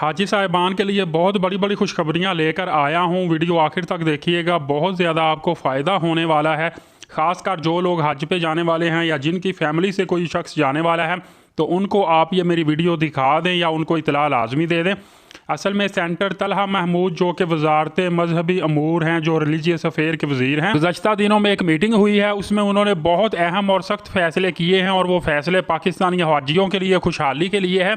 हाजी साहिबान के लिए बहुत बड़ी बड़ी खुशखबरियाँ लेकर आया हूँ। वीडियो आखिर तक देखिएगा, बहुत ज़्यादा आपको फ़ायदा होने वाला है। ख़ासकर जो लोग हज पे जाने वाले हैं या जिनकी फ़ैमिली से कोई शख्स जाने वाला है, तो उनको आप ये मेरी वीडियो दिखा दें या उनको इतला लाजमी दे दें। असल में सेंटर तलहा महमूद जो कि वजारत मजहबी अमूर हैं, जो रिलीजियस अफेयर के वज़ीर हैं, गुज़श्ता दिनों में एक मीटिंग हुई है, उसमें उन्होंने बहुत अहम और सख्त फ़ैसले किए हैं और वो फ़ैसले पाकिस्तानी हाजियों के लिए खुशहाली के लिए है।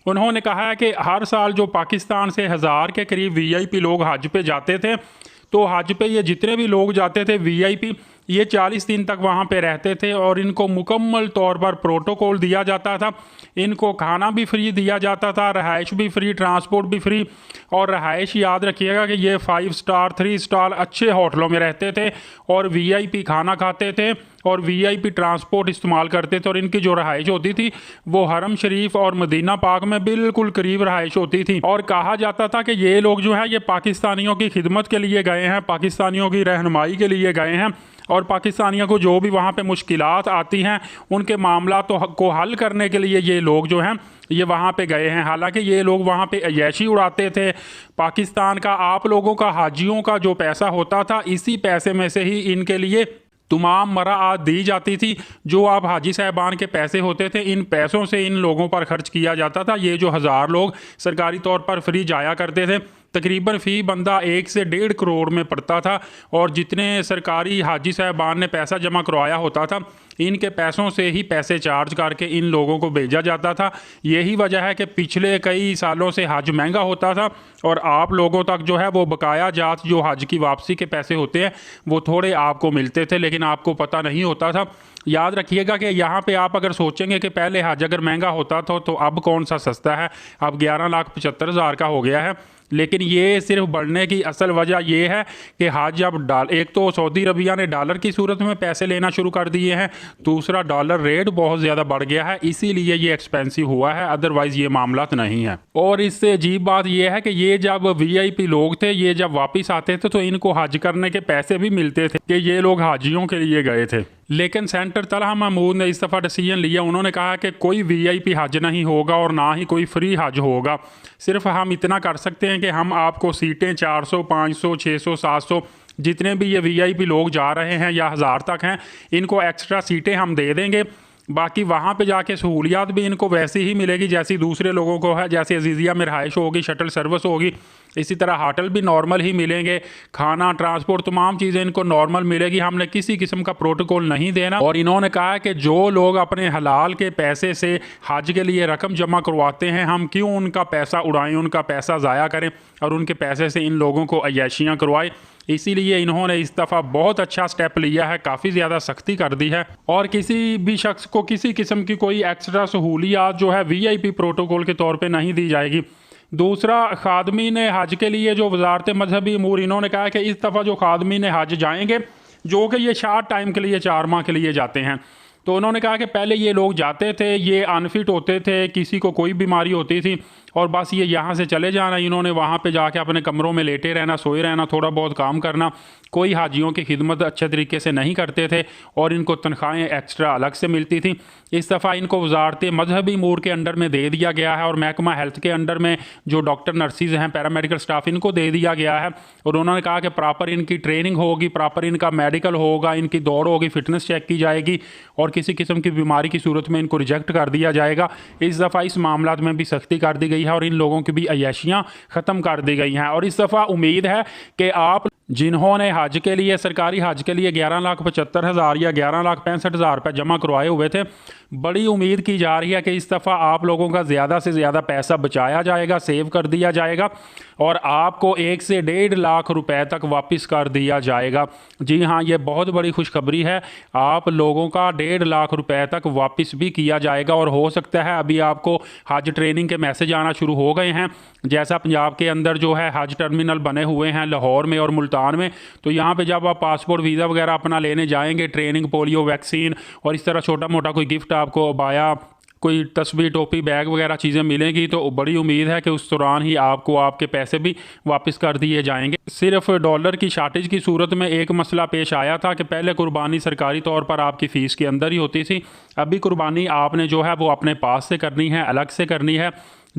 उन्होंने कहा है कि हर साल जो पाकिस्तान से 1000 के करीब वीआईपी लोग हज पे जाते थे, तो हज पे ये जितने भी लोग जाते थे वीआईपी, ये 40 दिन तक वहाँ पे रहते थे और इनको मुकम्मल तौर पर प्रोटोकॉल दिया जाता था। इनको खाना भी फ्री दिया जाता था, रहाइश भी फ्री, ट्रांसपोर्ट भी फ्री। और रहाइश याद रखिएगा कि ये 5 स्टार 3 स्टार अच्छे होटलों में रहते थे और वीआईपी खाना खाते थे और वीआईपी ट्रांसपोर्ट इस्तेमाल करते थे। और इनकी जो रहाइश होती थी वो हरम शरीफ और मदीना पाक में बिल्कुल करीब रहाइश होती थी। और कहा जाता था कि ये लोग जो है ये पाकिस्तानियों की खिदमत के लिए गए हैं, पाकिस्तानियों की रहनुमाई के लिए गए हैं और पाकिस्तानियों को जो भी वहाँ पे मुश्किलात आती हैं उनके मामला को हल करने के लिए ये लोग जो हैं ये वहाँ पे गए हैं। हालांकि ये लोग वहाँ पे अय्याशी उड़ाते थे। पाकिस्तान का आप लोगों का हाजियों का जो पैसा होता था, इसी पैसे में से ही इनके लिए तमाम मराआत दी जाती थी। जो आप हाजी साहबान के पैसे होते थे, इन पैसों से इन लोगों पर खर्च किया जाता था। ये जो 1000 लोग सरकारी तौर पर फ्री जाया करते थे, तकरीबन फ़ी बंदा 1 से 1.5 करोड़ में पड़ता था। और जितने सरकारी हाजी साहबान ने पैसा जमा करवाया होता था, इनके पैसों से ही पैसे चार्ज करके इन लोगों को भेजा जाता था। यही वजह है कि पिछले कई सालों से हज महंगा होता था और आप लोगों तक जो है वो बकाया जात जो हज की वापसी के पैसे होते हैं वो थोड़े आपको मिलते थे, लेकिन आपको पता नहीं होता था। याद रखिएगा कि यहाँ पे आप अगर सोचेंगे कि पहले हज अगर महंगा होता था तो अब कौन सा सस्ता है, अब 11,75,000 का हो गया है। लेकिन ये सिर्फ बढ़ने की असल वजह ये है कि हज अब एक तो सऊदी अरबिया ने डॉलर की सूरत में पैसे लेना शुरू कर दिए हैं, दूसरा डॉलर रेट बहुत ज़्यादा बढ़ गया है, इसीलिए ये एक्सपेंसिव हुआ है, अदरवाइज़ ये मामला नहीं है। और इससे अजीब बात यह है कि ये जब वीआईपी लोग थे, ये जब वापस आते थे तो इनको हज करने के पैसे भी मिलते थे कि ये लोग हाजियों के लिए गए थे। लेकिन सेंटर तलहा महमूद ने इस दफ़ा डिसीजन लिया। उन्होंने कहा कि कोई वीआईपी हज नहीं होगा और ना ही कोई फ्री हज होगा। सिर्फ हम इतना कर सकते हैं कि हम आपको सीटें 400 500 600 700 जितने भी ये वीआईपी लोग जा रहे हैं या 1000 तक हैं, इनको एक्स्ट्रा सीटें हम दे देंगे। बाकी वहाँ पे जाके सहूलियात भी इनको वैसी ही मिलेगी जैसी दूसरे लोगों को है। जैसे अजीज़िया में रहाइश होगी, शटल सर्विस होगी, इसी तरह होटल भी नॉर्मल ही मिलेंगे, खाना ट्रांसपोर्ट तमाम चीज़ें इनको नॉर्मल मिलेगी। हमने किसी किस्म का प्रोटोकॉल नहीं देना। और इन्होंने कहा कि जो लोग अपने हलाल के पैसे से हज के लिए रकम जमा करवाते हैं, हम क्यों उनका पैसा उड़ाएं, उनका पैसा ज़ाया करें और उनके पैसे से इन लोगों को अय्याशियाँ करवाएं। इसीलिए इन्होंने इस दफ़ा बहुत अच्छा स्टेप लिया है, काफ़ी ज़्यादा सख्ती कर दी है और किसी भी शख्स को किसी किस्म की कोई एक्स्ट्रा सहूलियात जो है वीआईपी प्रोटोकॉल के तौर पे नहीं दी जाएगी। दूसरा, खादमीन हज के लिए जो वजारत मजहबी अमूर, इन्होंने कहा कि इस दफ़ा जो खादमीन हज जाएंगे, जो कि ये शार्ट टाइम के लिए 4 माह के लिए जाते हैं, तो उन्होंने कहा कि पहले ये लोग जाते थे, ये अनफिट होते थे, किसी को कोई बीमारी होती थी और बस ये यहाँ से चले जाना। इन्होंने वहाँ पे जाके अपने कमरों में लेटे रहना, सोए रहना, थोड़ा बहुत काम करना। कोई हाजियों की खिदमत अच्छे तरीके से नहीं करते थे और इनको तनख्वाहें एक्स्ट्रा अलग से मिलती थी। इस दफ़ा इनको वजारत मजहबी अमूर के अंडर में दे दिया गया है और महकमा हेल्थ के अंडर में जो डॉक्टर नर्सिस हैं, पैरामेडिकल स्टाफ, इनको दे दिया गया है। और उन्होंने कहा कि प्रॉपर इनकी ट्रेनिंग होगी, प्रॉपर इनका मेडिकल होगा, इनकी दौड़ होगी, फिटनेस चेक की जाएगी और किसी किस्म की बीमारी की सूरत में इनको रिजेक्ट कर दिया जाएगा। इस दफ़ा इस मामला में भी सख्ती कर दी गई है और इन लोगों की भी अय्याशियाँ ख़त्म कर दी गई हैं। और इस दफ़ा उम्मीद है कि आप जिन्होंने हज के लिए, सरकारी हज के लिए 11,75,000 या 11,65,000 रुपये जमा करवाए हुए थे, बड़ी उम्मीद की जा रही है कि इस दफ़ा आप लोगों का ज़्यादा से ज़्यादा पैसा बचाया जाएगा, सेव कर दिया जाएगा और आपको 1 से 1.5 लाख रुपए तक वापस कर दिया जाएगा। जी हाँ, ये बहुत बड़ी खुशखबरी है। आप लोगों का 1.5 लाख रुपए तक वापस भी किया जाएगा और हो सकता है अभी आपको हज ट्रेनिंग के मैसेज आना शुरू हो गए हैं। जैसा पंजाब के अंदर जो है हज टर्मिनल बने हुए हैं लाहौर में और मुल्तान में, तो यहाँ पे जब आप पासपोर्ट वीज़ा वगैरह अपना लेने जाएंगे, ट्रेनिंग, पोलियो वैक्सीन और इस तरह छोटा मोटा कोई गिफ्ट आपको बाया, कोई तस्वीर, टोपी, बैग वगैरह चीज़ें मिलेंगी, तो बड़ी उम्मीद है कि उस दौरान ही आपको आपके पैसे भी वापस कर दिए जाएंगे। सिर्फ डॉलर की शार्टेज की सूरत में एक मसला पेश आया था कि पहले कुर्बानी सरकारी तौर पर आपकी फ़ीस के अंदर ही होती थी, अभी कुर्बानी आपने जो है वो अपने पास से करनी है, अलग से करनी है।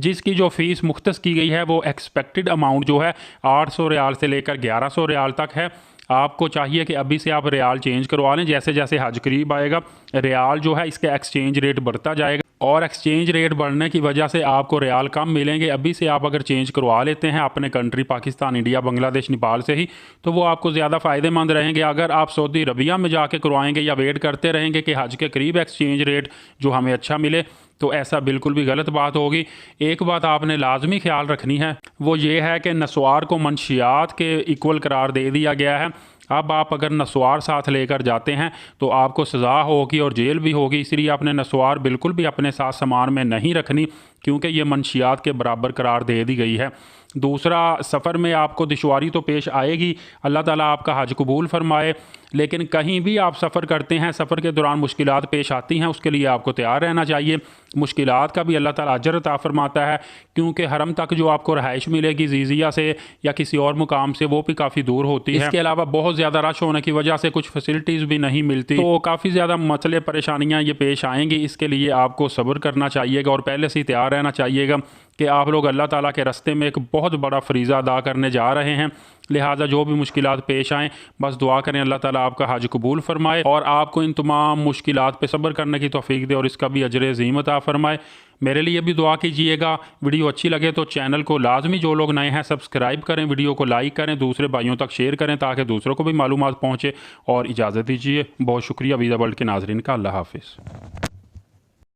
जिसकी जो फ़ीस मुख्तस की गई है वो एक्सपेक्टेड अमाउंट जो है 800 रियाल से लेकर 1100 रियाल तक है। आपको चाहिए कि अभी से आप रियाल चेंज करवा लें। जैसे जैसे हज करीब आएगा रियाल जो है इसका एक्सचेंज रेट बढ़ता जाएगा और एक्सचेंज रेट बढ़ने की वजह से आपको रियाल कम मिलेंगे। अभी से आप अगर चेंज करवा लेते हैं अपने कंट्री पाकिस्तान, इंडिया, बांग्लादेश, नेपाल से ही, तो वो आपको ज़्यादा फ़ायदेमंद रहेंगे। अगर आप सऊदी अरबिया में जाके करवाएंगे या वेट करते रहेंगे कि हज के करीब एक्सचेंज रेट जो हमें अच्छा मिले, तो ऐसा बिल्कुल भी गलत बात होगी। एक बात आपने लाजमी ख्याल रखनी है, वो ये है कि नस्वार को मंशियात के इक्वल करार दे दिया गया है। अब आप अगर नस्वार साथ लेकर जाते हैं तो आपको सज़ा होगी और जेल भी होगी, इसलिए आपने नस्वार बिल्कुल भी अपने साथ सामान में नहीं रखनी, क्योंकि ये मंशियात के बराबर करार दे दी गई है। दूसरा, सफ़र में आपको दुश्वारी तो पेश आएगी, अल्लाह ताला आपका हज कबूल फरमाए, लेकिन कहीं भी आप सफ़र करते हैं, सफ़र के दौरान मुश्किलात पेश आती हैं, उसके लिए आपको तैयार रहना चाहिए। मुश्किलात का भी अल्लाह ताला अजर अता फरमाता है, क्योंकि हरम तक जो आपको रहाइश मिलेगी जीजिया से या किसी और मुकाम से, वो भी काफ़ी दूर होती है। इसके अलावा बहुत ज़्यादा रश होने की वजह से कुछ फैसिलिटीज़ भी नहीं मिलती, तो काफ़ी ज़्यादा मसले परेशानियाँ ये पेश आएंगी। इसके लिए आपको सब्र करना चाहिएगा और पहले से ही तैयार रहना चाहिएगा कि आप लोग अल्लाह ताला के रास्ते में एक बहुत बड़ा फ़रीज़ा अदा करने जा रहे हैं। लिहाजा जो भी मुश्किलात पेश आएँ, बस दुआ करें अल्लाह ताला आपका हज कबूल फरमाए और आपको इन तमाम मुश्किलात पे सब्र करने की तौफीक दे और इसका भी अजर अज़ीम अता फरमाए। मेरे लिए भी दुआ कीजिएगा। वीडियो अच्छी लगे तो चैनल को लाजमी, जो लोग नए हैं, सब्सक्राइब करें, वीडियो को लाइक करें, दूसरे भाइयों तक शेयर करें ताकि दूसरों को भी मालूमात पहुँचे। और इजाज़त दीजिए। बहुत शुक्रिया वीज़ा वर्ल्ड के नाज़रीन का। अल्लाह हाफ़िज़।